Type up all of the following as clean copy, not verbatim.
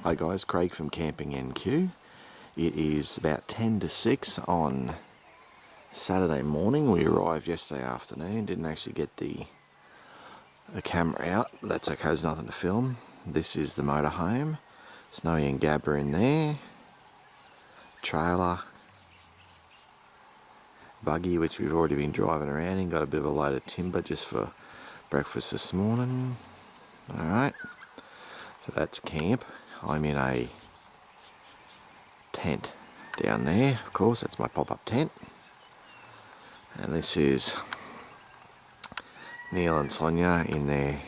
Hi guys, Craig from Camping NQ. It is about 10 to 6 on Saturday morning. We arrived yesterday afternoon, didn't actually get the camera out, but that's okay, there's nothing to film. This is the motorhome. Snowy and Gab are in there. Trailer. Buggy, which we've already been driving around in. Got a bit of a load of timber just for breakfast this morning. Alright, so that's camp. I'm in a tent down there, of course, that's my pop-up tent. And this is Neil and Sonia in their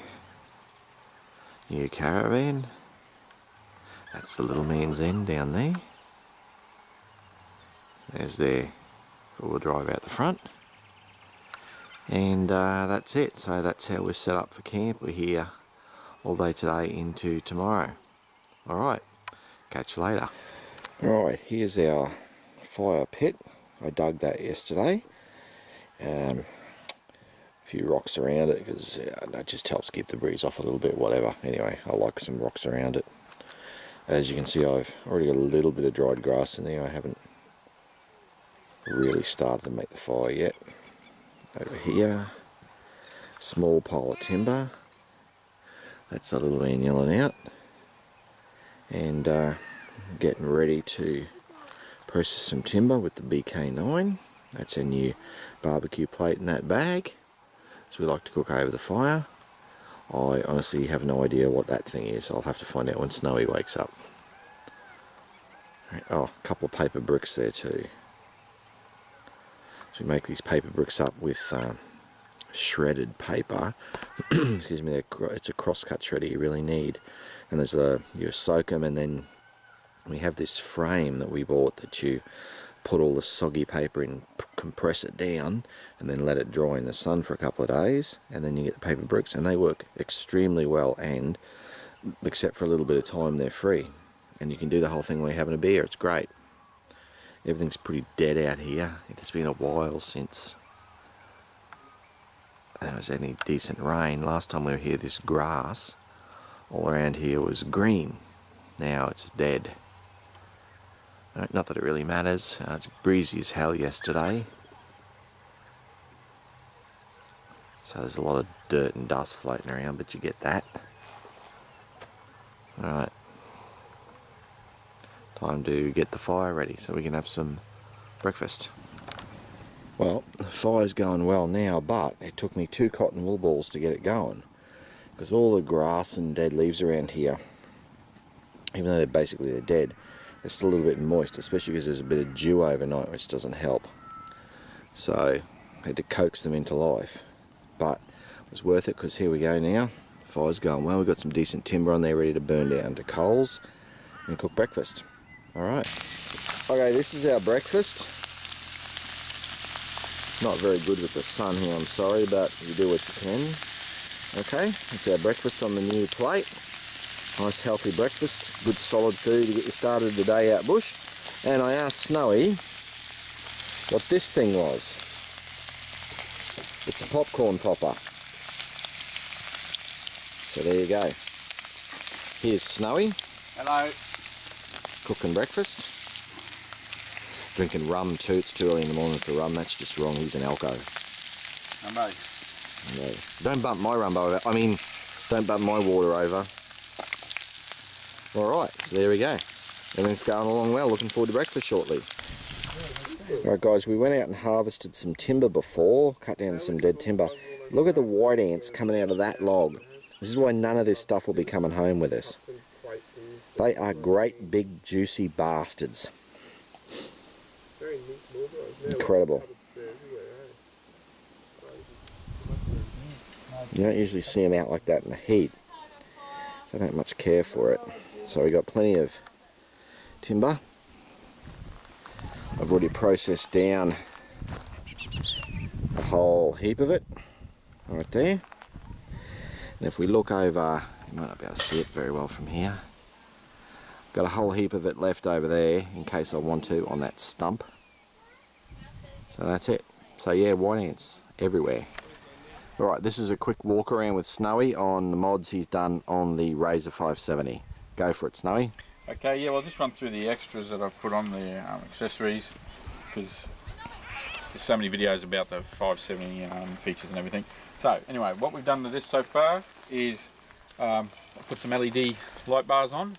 new caravan. That's the little man's end down there. There's their four-wheel drive out the front. And that's it. So that's how we're set up for camp. We're here all day today into tomorrow. Alright, catch you later. Alright, here's our fire pit. I dug that yesterday. A few rocks around it because that just helps keep the breeze off a little bit, whatever. Anyway, I like some rocks around it. As you can see, I've already got a little bit of dried grass in there. I haven't really started to make the fire yet. Over here, small pile of timber. That's a little man yelling out. And getting ready to process some timber with the BK9. That's a new barbecue plate in that bag. So we like to cook over the fire. I honestly have no idea what that thing is. I'll have to find out when Snowy wakes up. Oh, a couple of paper bricks there too. So we make these paper bricks up with shredded paper. Excuse me, it's a cross-cut shredder you really need. And there's you soak them, and then we have this frame that we bought that you put all the soggy paper in, compress it down, and then let it dry in the sun for a couple of days, and then you get the paper bricks, and they work extremely well, and except for a little bit of time, they're free. And you can do the whole thing while you're having a beer. It's great. Everything's pretty dead out here. It's been a while since there was any decent rain. Last time we were here, this grass all around here was green. Now it's dead. Not that it really matters. It's breezy as hell yesterday. So there's a lot of dirt and dust floating around, but you get that. Alright. Time to get the fire ready so we can have some breakfast. Well, the fire's going well now, but it took me 2 cotton wool balls to get it going. Because all the grass and dead leaves around here, even though they're dead, they're still a little bit moist, especially because there's a bit of dew overnight, which doesn't help. So I had to coax them into life. But it was worth it because here we go now. The fire's going well. We've got some decent timber on there ready to burn down to coals and cook breakfast. Alright. Okay, this is our breakfast. Not very good with the sun here, I'm sorry, but you do what you can. Okay, that's our breakfast on the new plate. Nice healthy breakfast, good solid food to get you started the day out bush. And I asked Snowy what this thing was. It's a popcorn popper. So there you go. Here's Snowy. Hello. Cooking breakfast. Drinking rum too. It's too early in the morning for rum. That's just wrong. He's an alco. Rumbo. No. Don't bump my rumbo over. I mean, don't bump my water over. Alright, so there we go. Everything's going along well. Looking forward to breakfast shortly. Alright guys, we went out and harvested some timber before. Cut down some dead timber. Look at the white ants coming out of that log. This is why none of this stuff will be coming home with us. They are great big juicy bastards. Incredible. You don't usually see them out like that in the heat, so I don't much care for it. So we got plenty of timber. I've already processed down a whole heap of it right there. And if we look over, you might not be able to see it very well from here. Got a whole heap of it left over there in case I want to on that stump. So that's it. So yeah, white ants everywhere. Alright, this is a quick walk around with Snowy on the mods he's done on the Razer 570. Go for it, Snowy. Okay, yeah, well, I'll just run through the extras that I've put on the accessories, because there's so many videos about the 570 features and everything. So anyway, what we've done to this so far is I put some LED light bars on.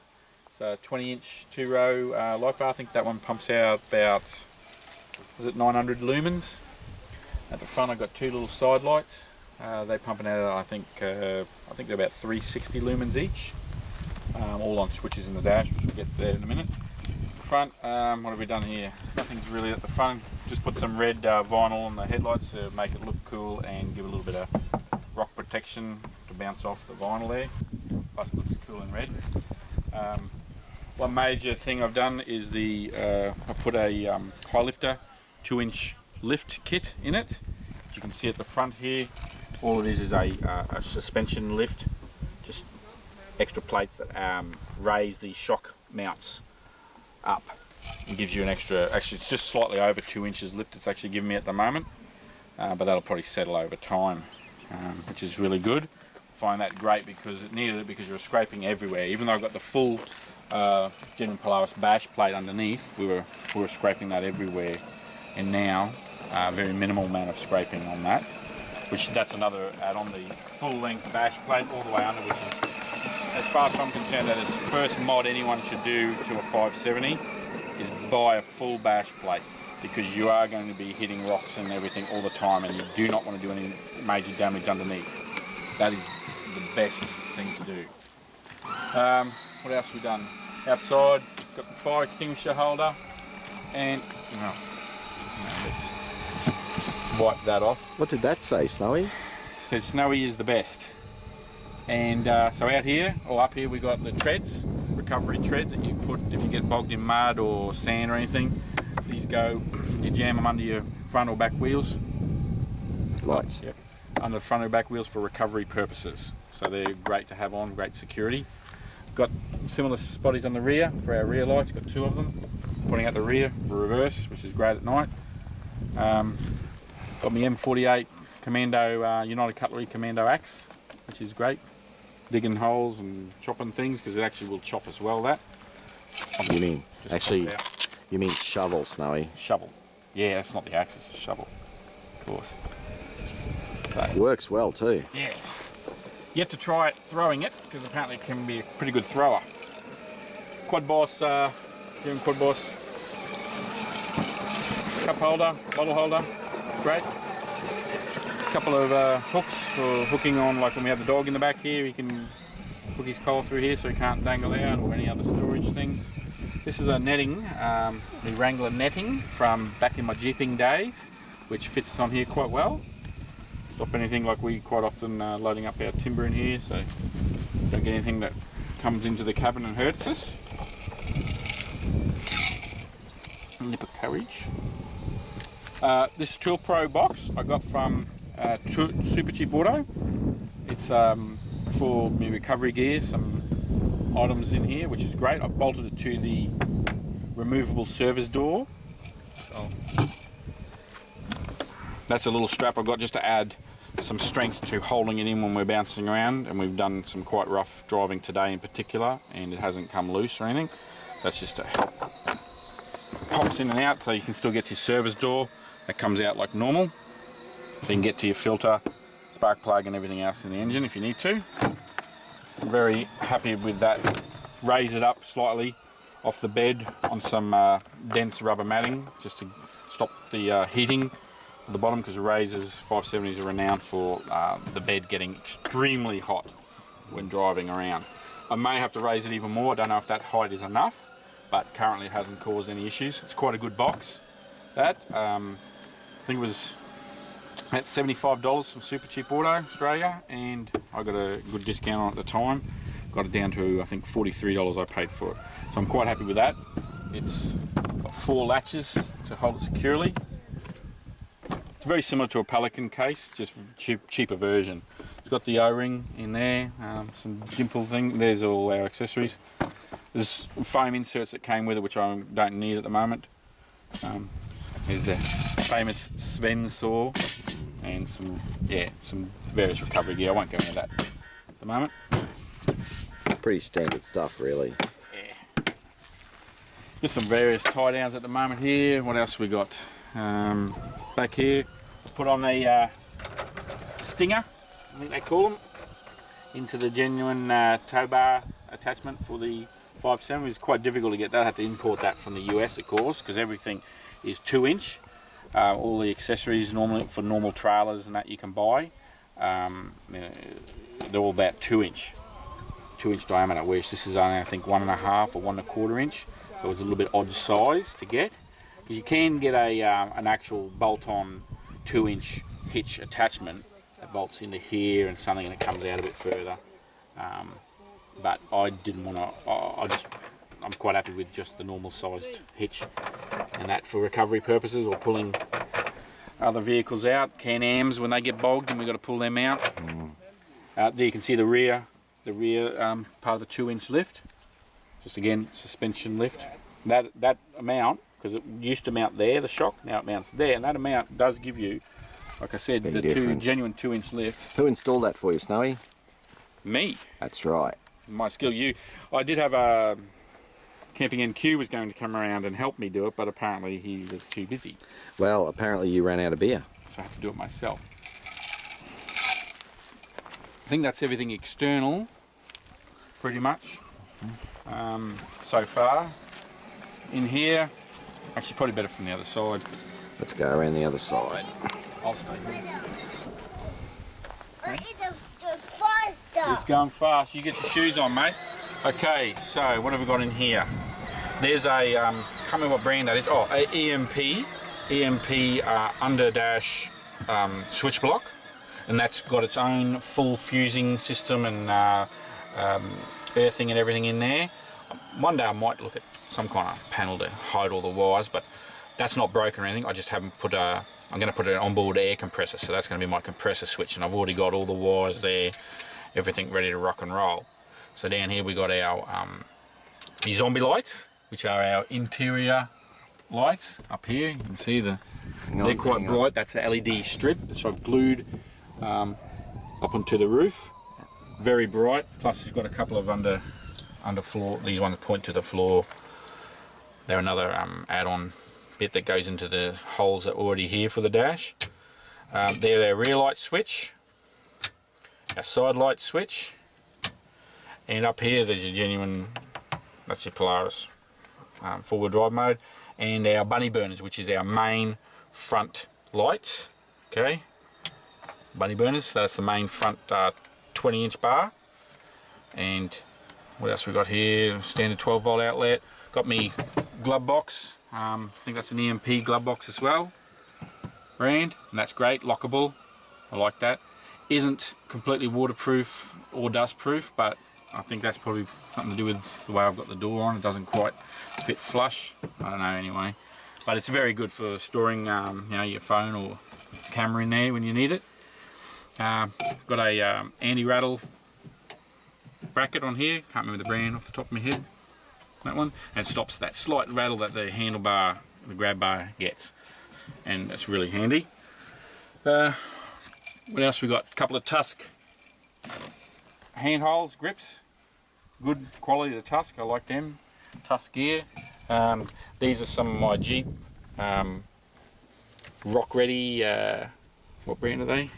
So 20-inch 2-row light bar. I think that one pumps out about, was it 900 lumens? At the front I've got two little side lights. They're pumping out, I think they're about 360 lumens each. All on switches in the dash, which we'll get there in a minute. Front, what have we done here? Nothing's really at the front. Just put some red vinyl on the headlights to make it look cool and give a little bit of rock protection to bounce off the vinyl there. Plus it looks cool in red. One major thing I've done is I put a high lifter 2-inch lift kit in it. As you can see at the front here, all it is a suspension lift, just extra plates that raise the shock mounts up. It gives you an extra, actually it's just slightly over 2 inches lift it's actually giving me at the moment, but that'll probably settle over time, which is really good. I find that great because it needed it, because you're scraping everywhere. Even though I've got the full genuine Polaris bash plate underneath, we were scraping that everywhere, and now very minimal amount of scraping on that, which that's another add on, the full length bash plate all the way under, which is, as far as I'm concerned, that is the first mod anyone should do to a 570 is buy a full bash plate, because you are going to be hitting rocks and everything all the time, and you do not want to do any major damage underneath. That is the best thing to do. What else have we done? Outside, got the fire extinguisher holder, and let's wipe that off. What did that say, Snowy? It says Snowy is the best. And so out here, or up here, we got the treads, recovery treads that you put if you get bogged in mud or sand or anything. These go, you jam them under your front or back wheels. Lights. Yep. Under the front or back wheels for recovery purposes. So they're great to have on, great security. Got similar spotties on the rear for our rear lights, got two of them. Pointing out the rear for reverse, which is great at night. Got my M48 Commando, United Cutlery Commando axe, which is great. Digging holes and chopping things, because it actually will chop as well. That. You mean actually? You mean shovel, Snowy? Shovel. Yeah, that's not the axe; it's a shovel, of course. So, works well too. Yeah. Yet to try it throwing it, because apparently it can be a pretty good thrower. Quad Boss, doing Quad Boss. Cup holder, bottle holder, great. Couple of hooks for hooking on, like when we have the dog in the back here, he can hook his collar through here so he can't dangle out, or any other storage things. This is a netting, the Wrangler netting from back in my jeeping days, which fits on here quite well. Stop anything, like we quite often loading up our timber in here, so don't get anything that comes into the cabin and hurts us. Nip of courage. This Tool Pro box I got from Super Cheap Auto. It's for my recovery gear, some items in here, which is great. I've bolted it to the removable service door. So that's a little strap I've got just to add some strength to holding it in when we're bouncing around, and we've done some quite rough driving today in particular, and it hasn't come loose or anything. That's just to help. Pops in and out, so you can still get to your service door. That comes out like normal. You can get to your filter, spark plug and everything else in the engine if you need to. I'm very happy with that. Raise it up slightly off the bed on some dense rubber matting, just to stop the heating at the bottom, because the Razer's 570s are renowned for the bed getting extremely hot when driving around. I may have to raise it even more. I don't know if that height is enough, but currently it hasn't caused any issues. It's quite a good box. That I think it was at $75 from Super Cheap Auto Australia, and I got a good discount on it at the time. Got it down to, I think, $43 I paid for it. So I'm quite happy with that. It's got 4 latches to hold it securely. It's very similar to a Pelican case, just cheaper version. It's got the O-ring in there, some dimple thing. There's all our accessories. There's foam inserts that came with it, which I don't need at the moment. There's the famous Sven saw, and some various recovery gear. I won't go into that at the moment. pretty standard stuff, really. Yeah. Just some various tie downs at the moment here. What else we got? Back here, put on a stinger, I think they call them, into the genuine tow bar attachment for the 5.7. It's quite difficult to get that. I had to import that from the US, of course, because everything is 2-inch. All the accessories normally for normal trailers and that you can buy, they're all about 2-inch diameter, whereas this is only, I think, 1.5 or 1.25 inch. So it's a little bit odd size to get, because you can get a an actual bolt-on 2-inch hitch attachment that bolts into here and something, and it comes out a bit further. But I didn't want to. I'm quite happy with just the normal sized hitch, and that for recovery purposes or pulling other vehicles out. Can-Ams, when they get bogged and we've got to pull them out. There you can see the rear part of the 2-inch lift. Just again, suspension lift. That amount, because it used to mount there, the shock, now it mounts there, and that amount does give you, like I said, big the difference. genuine 2-inch lift. Who installed that for you, Snowy? Me. That's right. My skill. I did have a Camping NQ was going to come around and help me do it, but apparently he was too busy. Well, apparently you ran out of beer. So I have to do it myself. I think that's everything external, pretty much, so far. In here, actually probably better from the other side. Let's go around the other side. I'll stay here. Faster. It's going fast. You get your shoes on, mate. Okay, so what have we got in here? There's a, can't remember what brand that is. Oh, a EMP under dash switch block, and that's got its own full fusing system and earthing and everything in there. One day I might look at some kind of panel to hide all the wires, but that's not broken or anything. I just haven't put a, I'm going to put an onboard air compressor, so that's going to be my compressor switch, and I've already got all the wires there, everything ready to rock and roll. So down here we got our zombie lights, which are our interior lights up here. You can see they're quite bright. That's an LED strip that's I've glued up onto the roof. Very bright. Plus you've got a couple of under floor. These ones point to the floor. They're another add-on bit that goes into the holes that are already here for the dash. They're our rear light switch, our side light switch, and up here there's your genuine, that's your Polaris four-wheel drive mode, and our bunny burners, which is our main front lights. Okay, bunny burners, that's the main front 20-inch bar. And what else we got here? Standard 12-volt outlet. Got me glove box. I think that's an EMP glove box as well, brand, and that's great, lockable. I like that. Isn't completely waterproof or dust proof, but I think that's probably something to do with the way I've got the door on. It doesn't quite fit flush. I don't know anyway, but it's very good for storing you know, your phone or camera in there when you need it. Got a anti-rattle bracket on here. Can't remember the brand off the top of my head. That one, and it stops that slight rattle that the handlebar, the grab bar gets, and that's really handy. What else we got? A couple of Tusk handholds, grips, good quality of the Tusk. I like them. Tusk gear. These are some of my Jeep Rock Ready. What brand are they?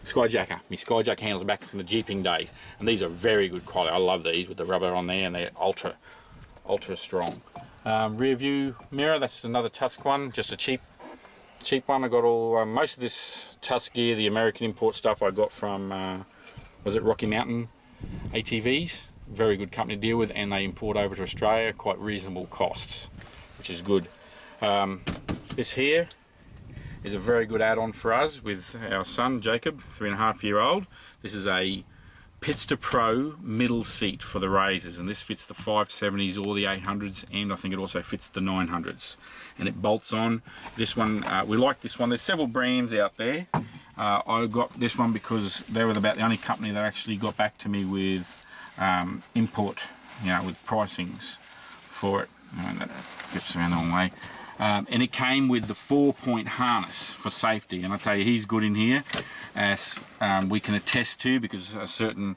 Skyjacker. My Skyjack handles back from the Jeeping days, and these are very good quality. I love these with the rubber on there, and they're ultra strong. Rear view mirror, that's another Tusk one, just a cheap one. I got all most of this Tusk gear, the American import stuff, I got from was it Rocky Mountain ATVs. Very good company to deal with, and they import over to Australia, quite reasonable costs, which is good. This here is a very good add-on for us with our son Jacob, 3.5-year-old. This is a Pitster Pro middle seat for the Razers, and this fits the 570s or the 800s, and I think it also fits the 900s, and it bolts on. This one, we like this one. There's several brands out there. I got this one because they were about the only company that actually got back to me with import, you know, with pricings for it. And that grips around the wrong way. And it came with the 4-point harness for safety, and I tell you, he's good in here, as we can attest to, because a certain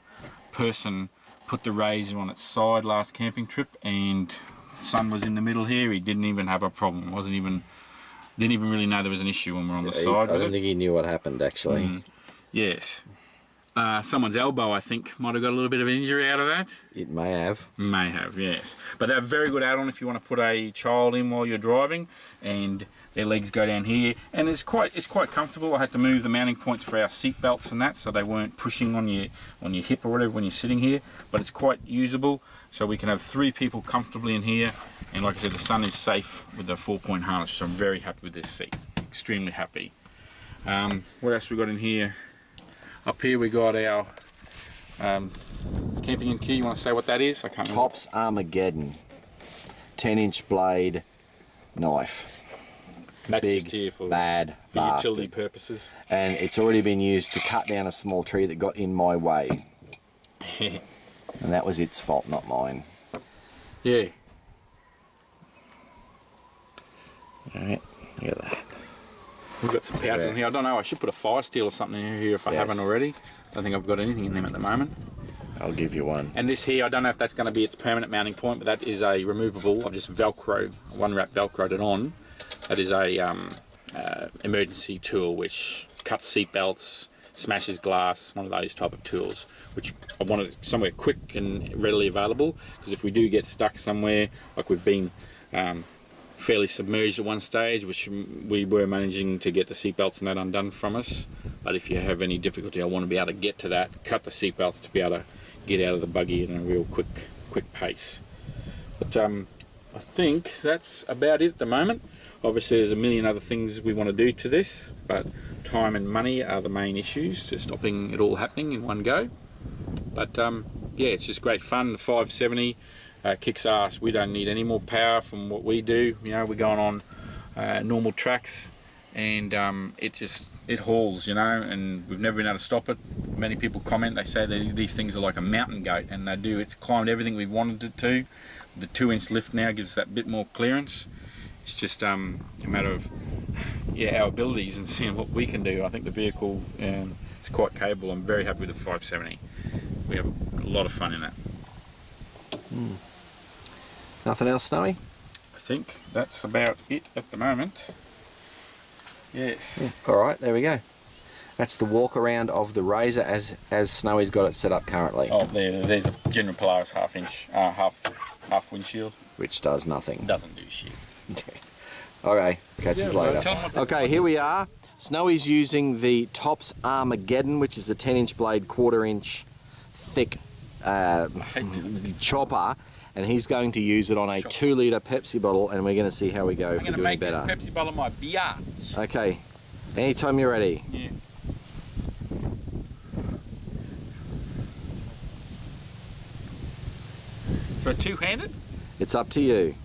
person put the Razer on its side last camping trip, and the sun was in the middle here. He didn't even have a problem. Didn't even really know there was an issue when we're on the side. I don't think he knew what happened actually. Yes. Someone's elbow, I think, might have got a little bit of an injury out of that. It may have. May have, yes. But they're very good add-on if you want to put a child in while you're driving, and their legs go down here, and it's quite comfortable. I had to move the mounting points for our seat belts and that, so they weren't pushing on your hip or whatever when you're sitting here. But it's quite usable, so we can have 3 people comfortably in here. And like I said, the sun is safe with the 4-point harness, so I'm very happy with this seat. Extremely happy. What else we got in here? Up here we got our camping and key. You want to say what that is? I can't remember. Tops Armageddon 10-inch blade knife. That's Big, just here for bad, utility bastard. purposes. And it's already been used to cut down a small tree that got in my way. And that was its fault, not mine. Yeah. Alright, look at that. We've got some pouches in here. I don't know, I should put a fire steel or something in here if I haven't already. I don't think I've got anything in them at the moment. I'll give you one. And this here, I don't know if that's going to be its permanent mounting point, but that is a removable. I've just Velcro, one wrap Velcroed it on. That is a emergency tool which cuts seat belts, smashes glass, one of those type of tools, which I want it somewhere quick and readily available, because if we do get stuck somewhere, like we've been fairly submerged at one stage, which we were managing to get the seatbelts and that undone from us. But if you have any difficulty, I want to be able to get to that, cut the seatbelts to be able to get out of the buggy in a real quick pace. But I think that's about it at the moment. Obviously there's a million other things we want to do to this, but time and money are the main issues to stopping it all happening in one go. But yeah, it's just great fun. The 570 kicks ass. We don't need any more power from what we do. You know, we're going on normal tracks, and it hauls, you know, and we've never been able to stop it. Many people comment, they say that these things are like a mountain goat, and they do. It's climbed everything we've wanted it to. The 2-inch lift now gives us that bit more clearance. It's just a matter of our abilities and seeing what we can do. I think the vehicle is quite capable. I'm very happy with the 570. We have a lot of fun in it. Nothing else, Snowy? I think that's about it at the moment. Yes. Yeah. Alright, there we go. That's the walk around of the Razer as Snowy's got it set up currently. Oh, there's a general Polaris half windshield. Which does nothing. Doesn't do shit. Okay, catch us later. Tell 'em what Okay, here we are. Snowy's using the Tops Armageddon, which is a 10-inch blade, 1/4-inch thick chopper, and he's going to use it on a 2-litre Pepsi bottle, and we're going to see how we go if we're doing better. I'm going to make this Pepsi bottle my beer. Okay, anytime you're ready. Yeah. So 2-handed? It's up to you.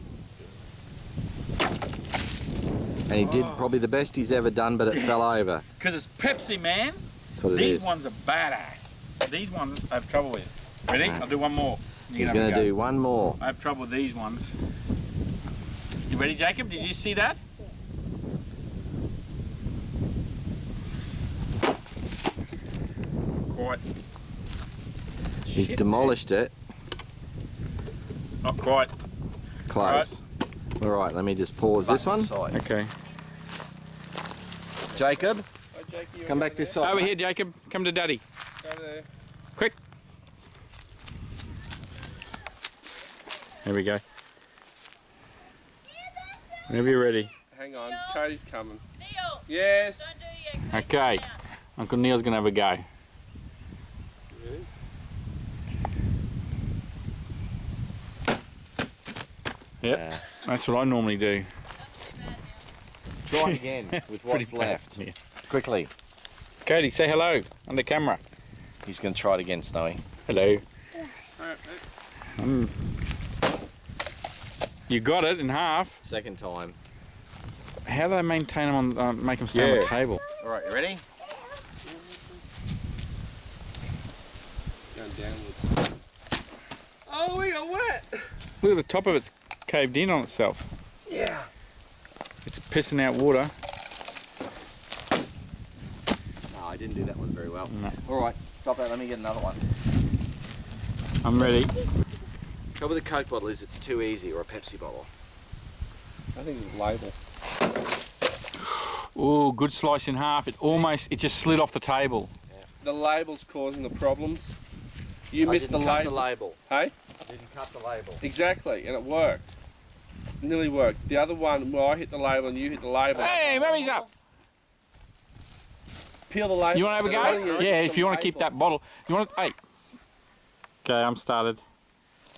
And he did probably the best he's ever done, but it fell over. Because it's Pepsi, man. That's what it These is. ones are badass. These ones I have trouble with. Ready? I'll do one more. He's going to do one more. I have trouble with these ones. You ready, Jacob? Did you see that? Quite. He's Shit, demolished it. Not quite. Close. Alright, let me just pause this one. Okay. Jacob, come back this side. Over here, Jacob. Come to Daddy. Quick. There we go. Whenever you're ready. Hang on, Cody's coming. Neil! Yes. Don't do it yet. Okay. Uncle Neil's going to have a go. Ready? Yep. That's what I normally do. Try again with what's left. Yeah. Quickly. Cody, say hello on the camera. He's going to try it again, Snowy. Hello. You got it in half. Second time. How do they maintain them on, make them stay on the table? Alright, you ready? Going downwards. Oh, we got wet. Look at the top of it's caved in on itself. Yeah. It's pissing out water. No, I didn't do that one very well. No. Alright, stop that. Let me get another one. I'm ready. Trouble with a Coke bottle is it's too easy, or a Pepsi bottle. I think it's a label. Oh, good slice in half. It just slid off the table. The label's causing the problems. You missed the cut label. the label. Hey? I didn't cut the label. Exactly, and it worked. Nearly worked. The other one, where I hit the label and you hit the label. Hey, mummy's up. Peel the label. You want to have a go? Yeah, if you want to keep that bottle. You want to? Hey. Okay, I'm started.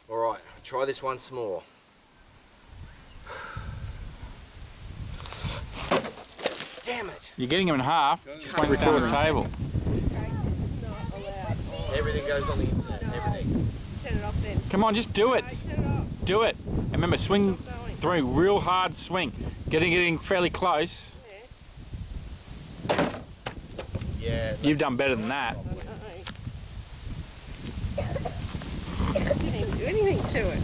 All right, try this once more. Damn it! You're getting them in half. Just went down the table. Everything goes on the internet. Everything. Turn it off then. Come on, just do it. Turn it off. Do it. And remember, swing through, real hard swing. Getting fairly close. Yeah. You've done better than that. Can't even do anything to it.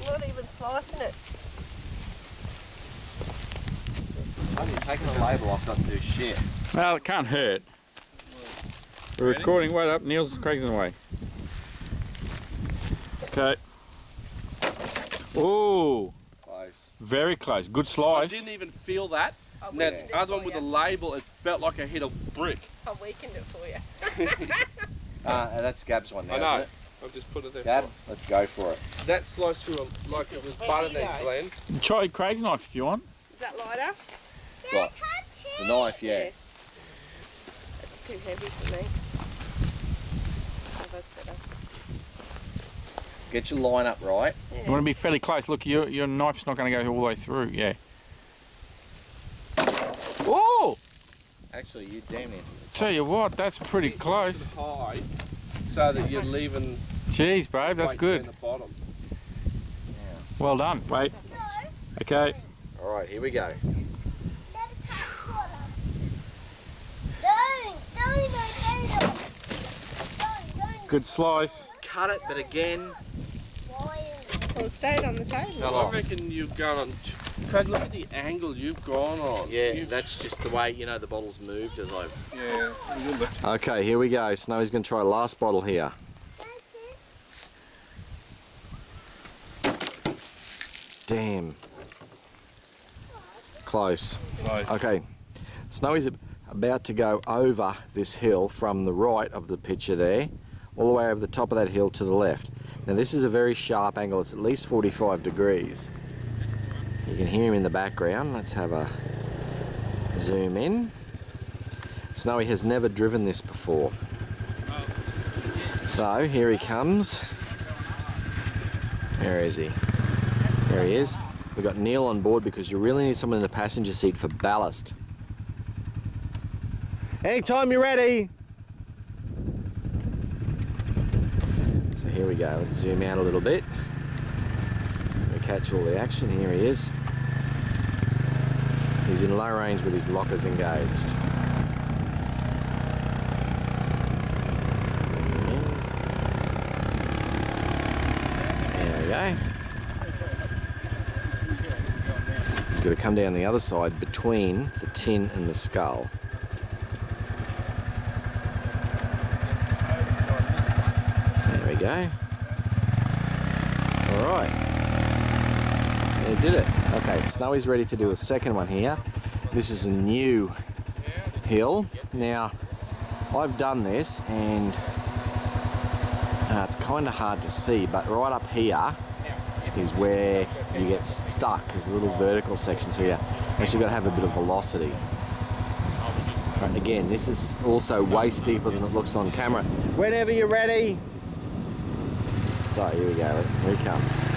Not even slicing it. I've been taking the label off, doesn't do shit. Well, it can't hurt. We're recording. Wait up, Craig's in the way. Okay. Ooh, Close. very close. Good I slice. didn't even feel that. I'll Now, weaken it the other one for with the you. label, it felt like I hit a brick. I weakened it for you. That's Gab's one now, I know. isn't it? I've just put it there. Gab, let's go for it. That sliced through like it was butter there, Glenn. Try Craig's knife if you want. Is that lighter? Right. The knife, yeah. That's too heavy for me. Oh, that's better. Get your line up right. Yeah. You want to be fairly close. Look, your knife's not going to go all the way through. Yeah. Oh! Actually, you damn near. Tell you what, that's pretty close. High, so that you're leaving. Jeez, babe, that's weight good. in the bottom. Well done. Wait. Okay. All right, here we go. Good slice. Cut it, but again. Well, it stayed on the table. Fell I off. reckon you've gone on. Craig, look at the angle you've gone on. Yeah, You've- that's just the way, the bottle's moved as I've... Yeah, you'll lift. Okay, here we go. Snowy's going to try last bottle here. Damn. Close. Close. Okay, Snowy's about to go over this hill from the right of the picture there, all the way over the top of that hill to the left. Now this is a very sharp angle, it's at least 45 degrees. You can hear him in the background. Let's have a zoom in. Snowy has never driven this before. So here he comes. Where is he? There he is. We've got Neil on board because you really need someone in the passenger seat for ballast. Anytime you're ready. So here we go. Let's zoom out a little bit. We catch all the action. Here he is. He's in low range with his lockers engaged. Zoom in. There we go. He's got to come down the other side between the tin and the skull. There we go. All right. He did it. Okay, Snowy's ready to do a second one here. This is a new hill. Now, I've done this and it's kind of hard to see, but right up here is where you get stuck. There's a little vertical section here. Actually, got to have a bit of velocity. Right, again, this is also way steeper than it looks on camera. Whenever you're ready. So here we go. Here he comes.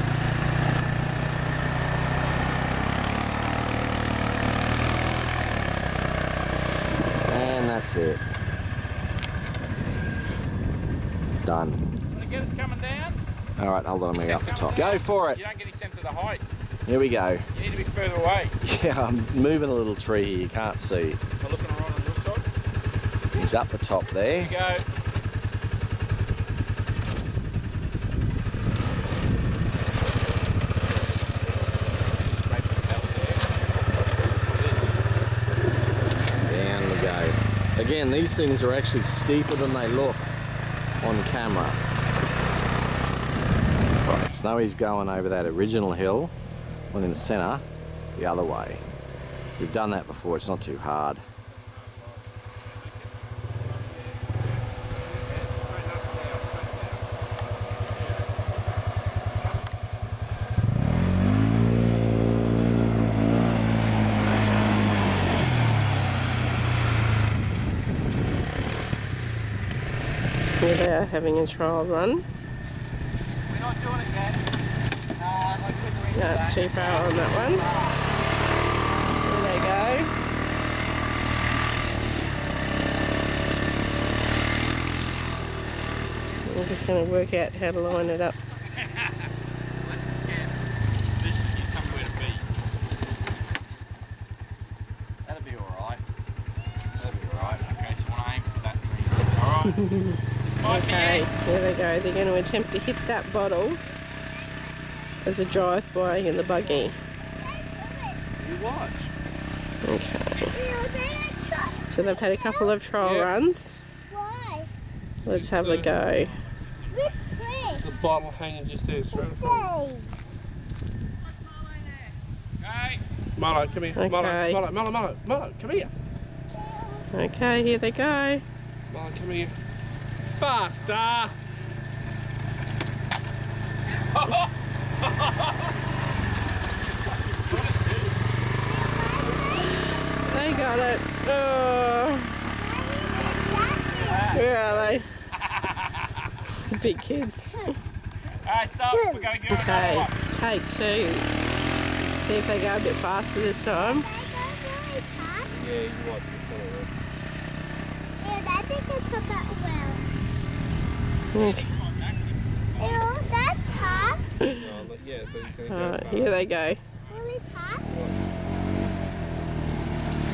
And that's it. Done. Want to get us coming down? All right, hold on. I'm going to go up the top. Go for it. You don't get any sense of the height. Here we go. You need to be further away. Yeah, I'm moving a little tree here. You can't see. Am I looking around on your side? He's up the top there. Here you go. Again, these things are actually steeper than they look on camera. Right, Snowy's going over that original hill, one in the centre, the other way. We've done that before, it's not too hard. Here they are having a trial run. We're not doing it yet. I couldn't reach Not too far on that one. There they go. We're just going to work out how to line it up. That'll be alright. That'll be alright. Okay, so I want to aim for that green. Alright. Okay, there they go. They're going to attempt to hit that bottle as a drive-by in the buggy. You watch. Okay. So they've had a couple of trial runs. Why? Let's have a go. Which way? The bottle hanging just there straight in front. Molo, come here. Okay. Molo, come here. Okay, here they go. Molo, come here. Faster! They got it. Oh, where are they? The big kids. Alright, stop. We're going to give it another Okay, one. take two. See if they go a bit faster this time. Yeah, you watch this one. Yeah, I think it's a bit well. Okay. Ew, that's tough. Yeah, but he's going to go Alright, fast. here they go. Really tough.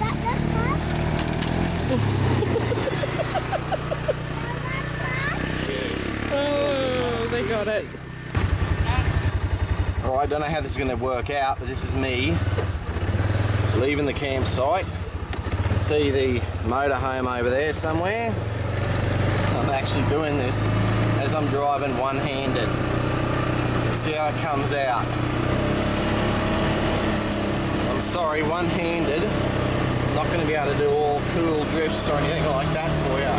That's tough. Oh, they got it. Alright, I don't know how this is going to work out, but this is me leaving the campsite. You can see the motorhome over there somewhere. I'm actually doing this as I'm driving one-handed. See how it comes out. I'm sorry, one-handed. Not going to be able to do all cool drifts or anything like that for you.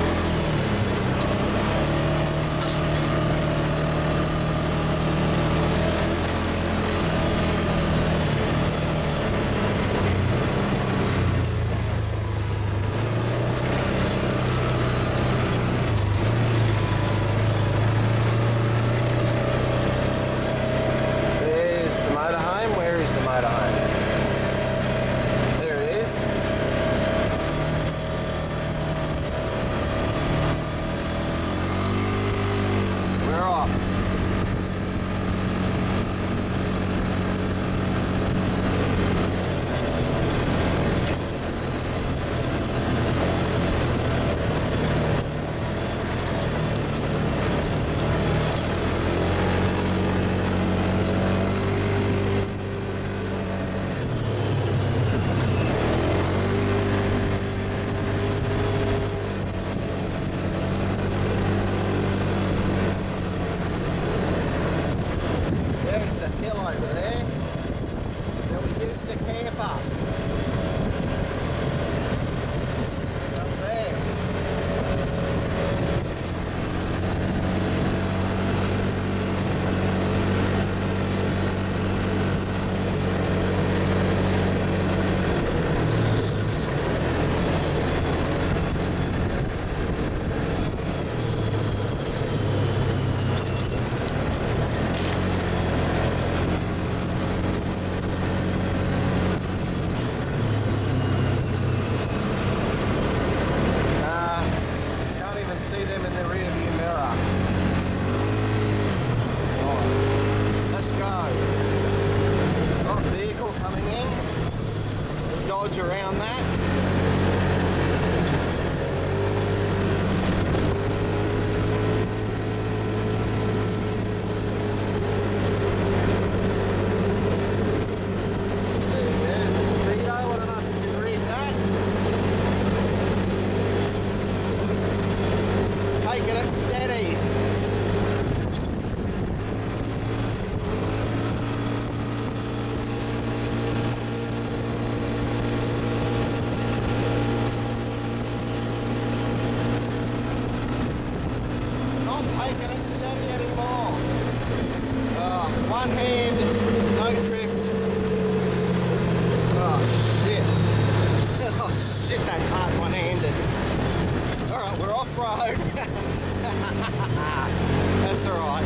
Around that. See, there's the speedo. I don't know if you can read that. one hand, no drift. Oh shit. Oh shit, that's hard one-handed. Alright, we're off-road. That's alright.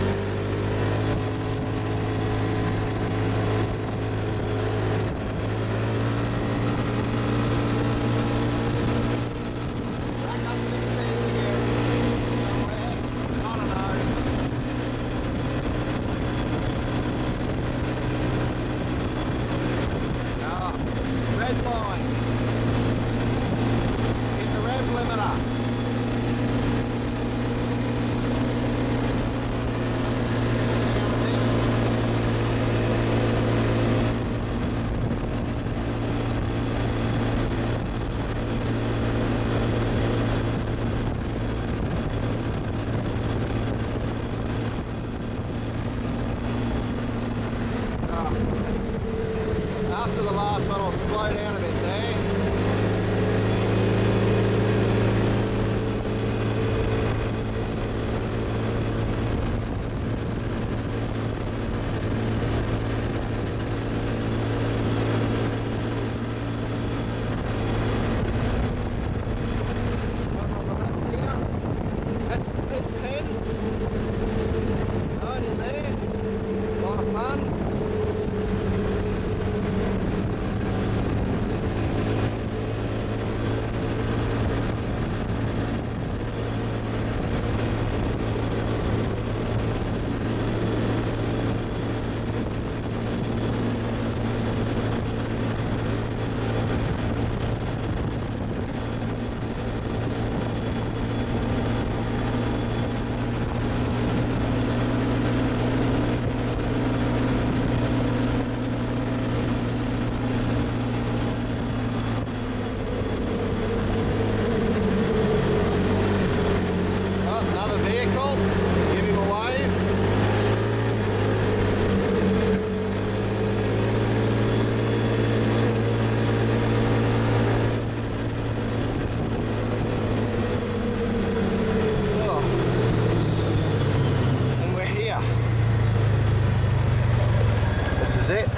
Back up to this thing again. Somewhere. I don't know. Ah, red line. Hit the rev limiter. After the last one, I'll slow down a bit there. That's the pit pen. Right in there. A lot of fun. Another vehicle, give him a wave. Oh. And we're here. This is it.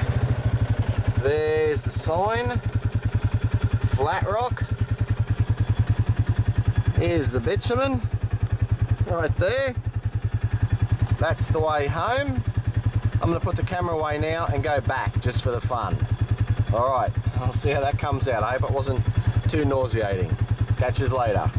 There's the sign, Flat Rock. Here's the bitumen. Right there. That's the way home. I'm going to put the camera away now and go back just for the fun. Alright, I'll see how that comes out. I hope it wasn't too nauseating. Catch you later.